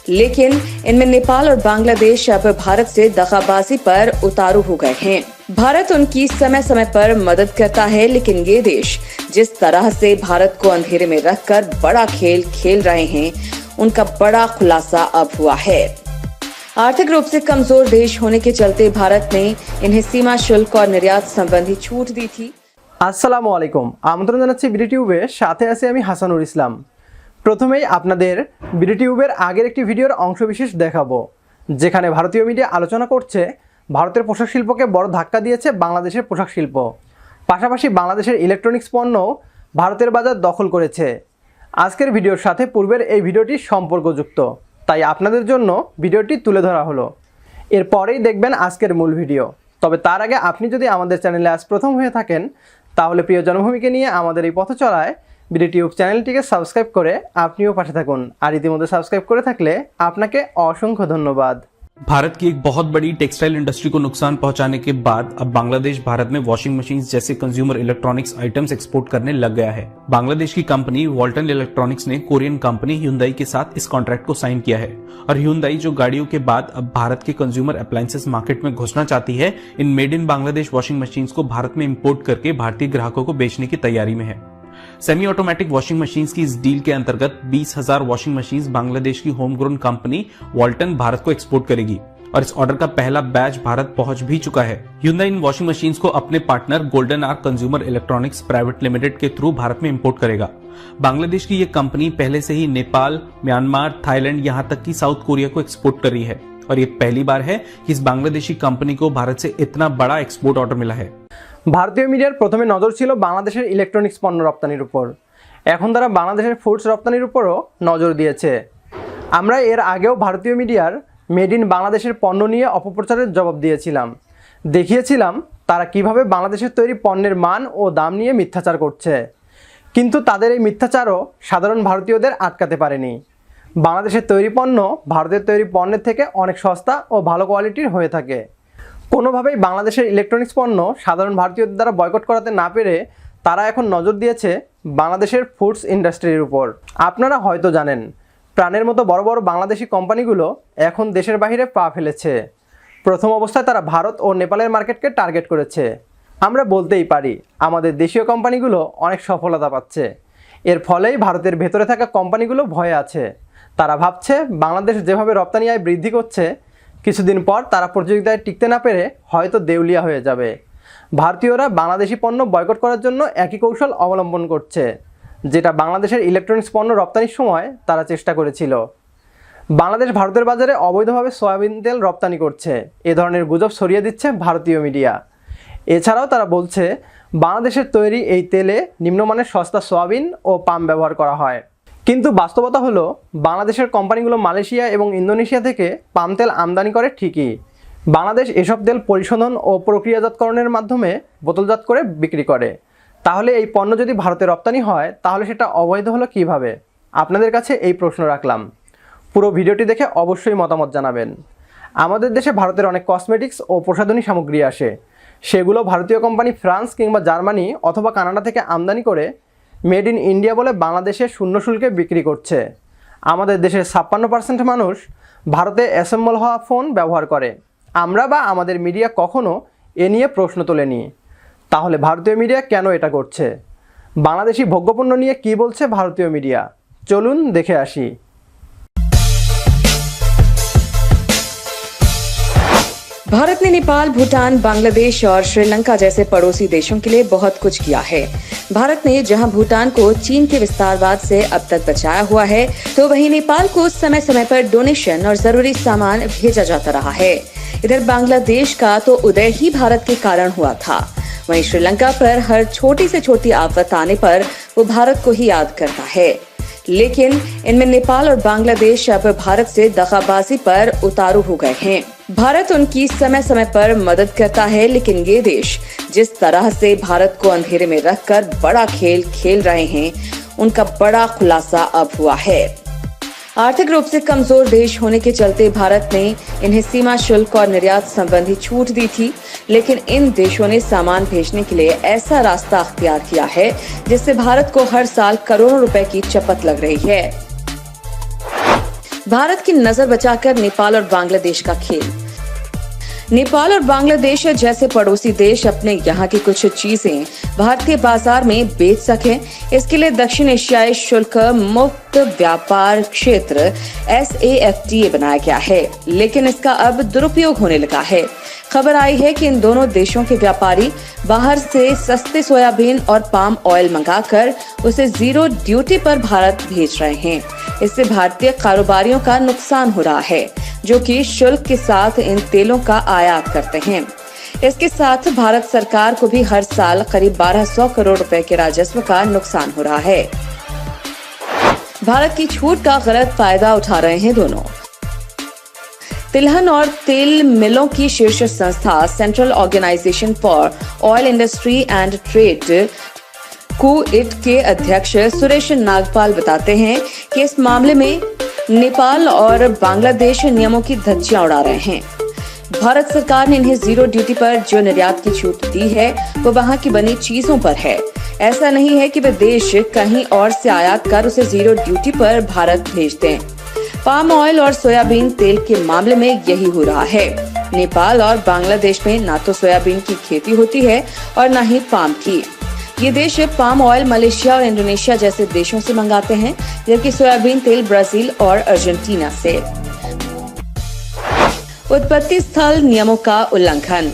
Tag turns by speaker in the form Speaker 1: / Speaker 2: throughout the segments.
Speaker 1: लेकिन इनमें नेपाल और बांग्लादेश अब भारत से दगाबाजी पर उतारू हो गए हैं। भारत उनकी समय समय पर मदद करता है, लेकिन ये देश जिस तरह से भारत को अंधेरे में रखकर बड़ा खेल खेल रहे हैं, उनका बड़ा खुलासा अब हुआ है। आर्थिक रूप से कमजोर देश होने के चलते भारत ने इन्हें सीमा शुल्क और निर्यात संबंधी छूट दी थी।
Speaker 2: আসসালামু আলাইকুম, আমন্ত্রণ জানাচ্ছি বিডি টিউবে, সাথে আছি আমি হাসানুর ইসলাম। প্রথমেই আপনাদের বিডি টিউবের আগের একটি ভিডিওর অংশবিশেষ দেখাবো, যেখানে ভারতীয় মিডিয়া আলোচনা করছে ভারতের পোশাক শিল্পকে বড় ধাক্কা দিয়েছে বাংলাদেশের পোশাক শিল্প, পাশাপাশি বাংলাদেশের ইলেকট্রনিক্স পণ্য ভারতের বাজার দখল করেছে। আজকের ভিডিওর সাথে পূর্বের এই ভিডিওটি সম্পর্কযুক্ত, তাই আপনাদের জন্য ভিডিওটি তুলে ধরা হলো। এরপরেই দেখবেন আজকের মূল ভিডিও। তবে তার আগে আপনি যদি আমাদের চ্যানেলে আজ প্রথম হয়ে থাকেন, তাহলে প্রিয় জন্মভূমিকে নিয়ে আমাদের এই পথ চলায় বিডি টিউব চ্যানেলটিকে সাবস্ক্রাইব করে আপনিও পাশে থাকুন। আর ইতিমধ্যে সাবস্ক্রাইব করে থাকলে আপনাকে অসংখ্য ধন্যবাদ।
Speaker 3: भारत की एक बहुत बड़ी टेक्सटाइल इंडस्ट्री को नुकसान पहुंचाने के बाद अब बांग्लादेश भारत में वॉशिंग मशीन जैसे कंज्यूमर इलेक्ट्रॉनिक्स आइटम्स एक्सपोर्ट करने लग गया है। बांग्लादेश की कंपनी वॉल्टन इलेक्ट्रॉनिक्स ने कोरियन कंपनी ह्यूंदाई के साथ इस कॉन्ट्रैक्ट को साइन किया है और ह्यूंदाई जो गाड़ियों के बाद अब भारत के कंज्यूमर अप्लायंसेस मार्केट में घुसना चाहती है, in made in Bangladesh washing machine को भारत में इम्पोर्ट करके भारतीय ग्राहकों को बेचने की तैयारी में है। सेमी ऑटोमेटिक वॉशिंग मशीन्स की इस डील के अंतर्गत 20,000 वॉशिंग मशीन्स बांग्लादेश की होम ग्रोन कंपनी वॉल्टन भारत को एक्सपोर्ट करेगी और इस ऑर्डर का पहला बैच भारत पहुंच भी चुका है। ह्यूंदाई इन वॉशिंग मशीन्स को अपने partner golden arc consumer electronics private limited के थ्रू भारत में इंपोर्ट करेगा। बांग्लादेश की ये कंपनी पहले से ही नेपाल, म्यांमार, थाईलैंड, यहाँ तक कि साउथ कोरिया को एक्सपोर्ट कर रही है और ये पहली बार है कि इस बांग्लादेशी कंपनी को भारत से इतना बड़ा एक्सपोर्ट ऑर्डर मिला है।
Speaker 2: ভারতীয় মিডিয়ার প্রথমে নজর ছিল বাংলাদেশের ইলেকট্রনিক্স পণ্য রপ্তানির উপর, এখন তারা বাংলাদেশের ফুডস রপ্তানির উপরও নজর দিয়েছে। আমরা এর আগেও ভারতীয় মিডিয়ার মেড ইন বাংলাদেশের পণ্য নিয়ে অপপ্রচারের জবাব দিয়েছিলাম, দেখিয়েছিলাম তারা কিভাবে বাংলাদেশের তৈরি পণ্যের মান ও দাম নিয়ে মিথ্যাচার করছে। কিন্তু তাদের এই মিথ্যাচারও সাধারণ ভারতীয়দের আটকাতে পারেনি। বাংলাদেশের তৈরি পণ্য ভারতের তৈরি পণ্যের থেকে অনেক সস্তা ও ভালো কোয়ালিটির হয়ে থাকে। কোনোভাবেই বাংলাদেশের ইলেকট্রনিক্স পণ্য সাধারণ ভারতীয়দের দ্বারা বয়কট করাতে না পেরে তারা এখন নজর দিয়েছে বাংলাদেশের ফুডস ইন্ডাস্ট্রির উপর। আপনারা হয়তো জানেন, প্রাণের মতো বড় বড় বাংলাদেশি কোম্পানিগুলো এখন দেশের বাইরে পা ফেলেছে। প্রথম অবস্থায় তারা ভারত ও নেপালের মার্কেটকে টার্গেট করেছে। আমরা বলতেই পারি আমাদের দেশীয় কোম্পানিগুলো অনেক সফলতা পাচ্ছে। এর ফলেই ভারতের ভেতরে থাকা কোম্পানিগুলো ভয়ে আছে। তারা ভাবছে বাংলাদেশ যেভাবে রপ্তানি আয় বৃদ্ধি করছে, কিছুদিন পর তারা প্রতিযোগিতায় টিকতে না পেরে হয়তো দেউলিয়া হয়ে যাবে। ভারতীয়রা বাংলাদেশি পণ্য বয়কট করার জন্য একই কৌশল অবলম্বন করছে, যেটা বাংলাদেশের ইলেকট্রনিক্স পণ্য রপ্তানির সময় তারা চেষ্টা করেছিল। বাংলাদেশ ভারতের বাজারে অবৈধভাবে সয়াবিন তেল রপ্তানি করছে, এ ধরনের গুজব ছড়িয়ে দিচ্ছে ভারতীয় মিডিয়া। এছাড়াও তারা বলছে বাংলাদেশের তৈরি এই তেলে নিম্নমানের সস্তা সয়াবিন ও পাম ব্যবহার করা হয়। কিন্তু বাস্তবতা হলো বাংলাদেশের কোম্পানিগুলো মালয়েশিয়া এবং ইন্দোনেশিয়া থেকে পাম তেল আমদানি করে ঠিকই, বাংলাদেশ এসব তেল পরিশোধন ও প্রক্রিয়াজাতকরণের মাধ্যমে বোতলজাত করে বিক্রি করে। তাহলে এই পণ্য যদি ভারতে রপ্তানি হয়, তাহলে সেটা অবৈধ হলো কিভাবে? আপনাদের কাছে এই প্রশ্ন রাখলাম। পুরো ভিডিওটি দেখে অবশ্যই মতামত জানাবেন। আমাদের দেশে ভারতের অনেক কসমেটিক্স ও প্রসাধনী সামগ্রী আসে, সেগুলো ভারতীয় কোম্পানি ফ্রান্স কিংবা জার্মানি অথবা কানাডা থেকে আমদানি করে মেড ইন ইন্ডিয়া বলে বাংলাদেশে শূন্য শুল্কে বিক্রি করছে। আমাদের দেশের 56% মানুষ ভারতে অ্যাসেম্বল হওয়া ফোন ব্যবহার করে। আমরা বা আমাদের মিডিয়া কখনো এ নিয়ে প্রশ্ন তোলেনি। তাহলে ভারতীয় মিডিয়া কেন এটা করছে? বাংলাদেশি ভোগ্যপণ্য নিয়ে কি বলছে ভারতীয় মিডিয়া, চলুন দেখে আসি।
Speaker 1: भारत ने नेपाल, भूटान, बांग्लादेश और श्रीलंका जैसे पड़ोसी देशों के लिए बहुत कुछ किया है। भारत ने जहां भूटान को चीन के विस्तारवाद से अब तक बचाया हुआ है, तो वहीं नेपाल को समय समय पर डोनेशन और जरूरी सामान भेजा जाता रहा है। इधर बांग्लादेश का तो उदय ही भारत के कारण हुआ था। वहीं श्रीलंका पर हर छोटी से छोटी आफत आने पर वो भारत को ही याद करता है। लेकिन इनमें नेपाल और बांग्लादेश अब भारत से दगाबाजी पर उतारू हो गए हैं। भारत उनकी समय समय पर मदद करता है, लेकिन ये देश जिस तरह से भारत को अंधेरे में रखकर बड़ा खेल खेल रहे हैं, उनका बड़ा खुलासा अब हुआ है। आर्थिक रूप से कमजोर देश होने के चलते भारत ने इन्हें सीमा शुल्क और निर्यात संबंधी छूट दी थी, लेकिन इन देशों ने सामान भेजने के लिए ऐसा रास्ता अख्तियार किया है जिससे भारत को हर साल करोड़ों रुपए की चपत लग रही है। भारत की नजर बचाकर नेपाल और बांग्लादेश का खेल। नेपाल और बांग्लादेश जैसे पड़ोसी देश अपने यहाँ की कुछ चीजें भारतीय बाजार में बेच सकें, इसके लिए दक्षिण एशियाई शुल्क मुक्त व्यापार क्षेत्र SAFTA बनाया गया है, लेकिन इसका अब दुरुपयोग होने लगा है। खबर आई है कि इन दोनों देशों के व्यापारी बाहर से सस्ते सोयाबीन और पाम ऑयल मंगाकर उसे जीरो ड्यूटी पर भारत भेज रहे हैं। इससे भारतीय कारोबारियों का नुकसान हो रहा है, जो कि शुल्क के साथ इन तेलों का आयात करते हैं। इसके साथ भारत सरकार को भी हर साल करीब 1200 करोड़ रुपए के राजस्व का नुकसान हो रहा है। भारत की छूट का गलत फायदा उठा रहे हैं दोनों। तिलहन और तेल मिलों की शीर्ष संस्था central organisation for oil industry and trade कुइट के अध्यक्ष सुरेश नागपाल बताते हैं कि इस मामले में नेपाल और बांग्लादेश नियमों की धज्जियां उड़ा रहे हैं। भारत सरकार ने इन्हें जीरो ड्यूटी पर जो निर्यात की छूट दी है वो वहां की बनी चीजों पर है। ऐसा नहीं है कि वे देश कहीं और से आयात कर उसे जीरो ड्यूटी पर भारत भेज दें। पाम ऑयल और सोयाबीन तेल के मामले में यही हो रहा है। नेपाल और बांग्लादेश में ना तो सोयाबीन की खेती होती है और न ही पाम की। ये देश पाम ऑयल मलेशिया और इंडोनेशिया जैसे देशों से मंगाते हैं, जबकि सोयाबीन तेल ब्राजील और अर्जेंटीना से। उत्पत्ति स्थल नियमों का उल्लंघन।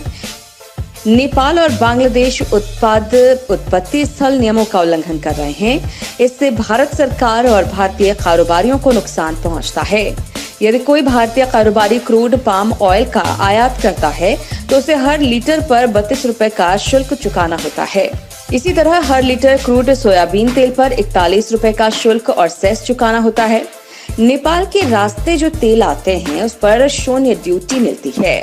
Speaker 1: नेपाल और बांग्लादेश उत्पत्ति स्थल नियमों का उल्लंघन कर रहे हैं। इससे भारत सरकार और भारतीय कारोबारियों को नुकसान पहुंचता है। यदि कोई भारतीय कारोबारी क्रूड पाम ऑयल का आयात करता है तो उसे हर लीटर पर 32 रुपए का शुल्क चुकाना होता है। इसी तरह हर लीटर क्रूड सोयाबीन तेल पर 41 रुपए का शुल्क और सेस चुकाना होता है। नेपाल के रास्ते जो तेल आते हैं उस पर शून्य ड्यूटी मिलती है।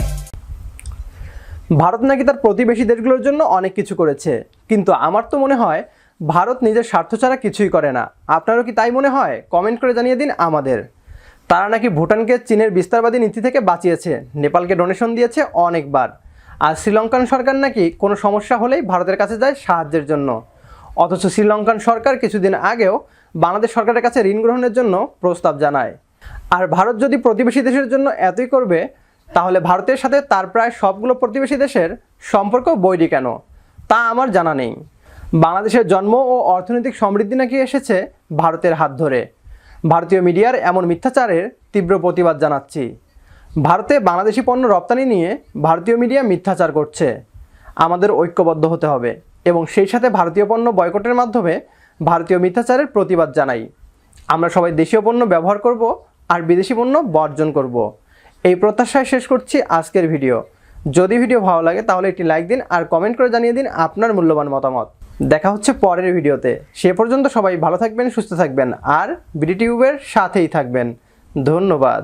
Speaker 2: ভারত নাকি তার প্রতিবেশী দেশগুলোর জন্য অনেক কিছু করেছে, কিন্তু আমার তো মনে হয় ভারত নিজের স্বার্থ ছাড়া কিছুই করে না। আপনারও কি তাই মনে হয়? কমেন্ট করে জানিয়ে দিন আমাদের। তারা নাকি ভুটানকে চীনের বিস্তারবাদী নীতি থেকে বাঁচিয়েছে, নেপালকে ডোনেশন দিয়েছে অনেকবার, আর শ্রীলঙ্কান সরকার নাকি কোনো সমস্যা হলেই ভারতের কাছে যায় সাহায্যের জন্য। অথচ শ্রীলঙ্কান সরকার কিছুদিন আগেও বাংলাদেশ সরকারের কাছে ঋণ গ্রহণের জন্য প্রস্তাব জানায়। আর ভারত যদি প্রতিবেশী দেশের জন্য এতই করবে, তাহলে ভারতের সাথে তার প্রায় সবগুলো প্রতিবেশী দেশের সম্পর্ক বৈরী কেন তা আমার জানা নেই। বাংলাদেশের জন্ম ও অর্থনৈতিক সমৃদ্ধি নাকি এসেছে ভারতের হাত ধরে। ভারতীয় মিডিয়ার এমন মিথ্যাচারের তীব্র প্রতিবাদ জানাচ্ছি। ভারতে বাংলাদেশি পণ্য রপ্তানি নিয়ে ভারতীয় মিডিয়া মিথ্যাচার করছে। আমাদের ঐক্যবদ্ধ হতে হবে এবং সেই সাথে ভারতীয় পণ্য বয়কটের মাধ্যমে ভারতীয় মিথ্যাচারের প্রতিবাদ জানাই। আমরা সবাই দেশীয় পণ্য ব্যবহার করব আর বিদেশি পণ্য বর্জন করব। এই প্রত্যাশায় শেষ করছি আজকের ভিডিও। যদি ভিডিও ভালো লাগে তাহলে একটি লাইক দিন আর কমেন্ট করে জানিয়ে দিন আপনার মূল্যবান মতামত। দেখা হচ্ছে পরের ভিডিওতে। সে পর্যন্ত সবাই ভালো থাকবেন, সুস্থ থাকবেন আর বিডি টিউবের সাথেই থাকবেন। ধন্যবাদ।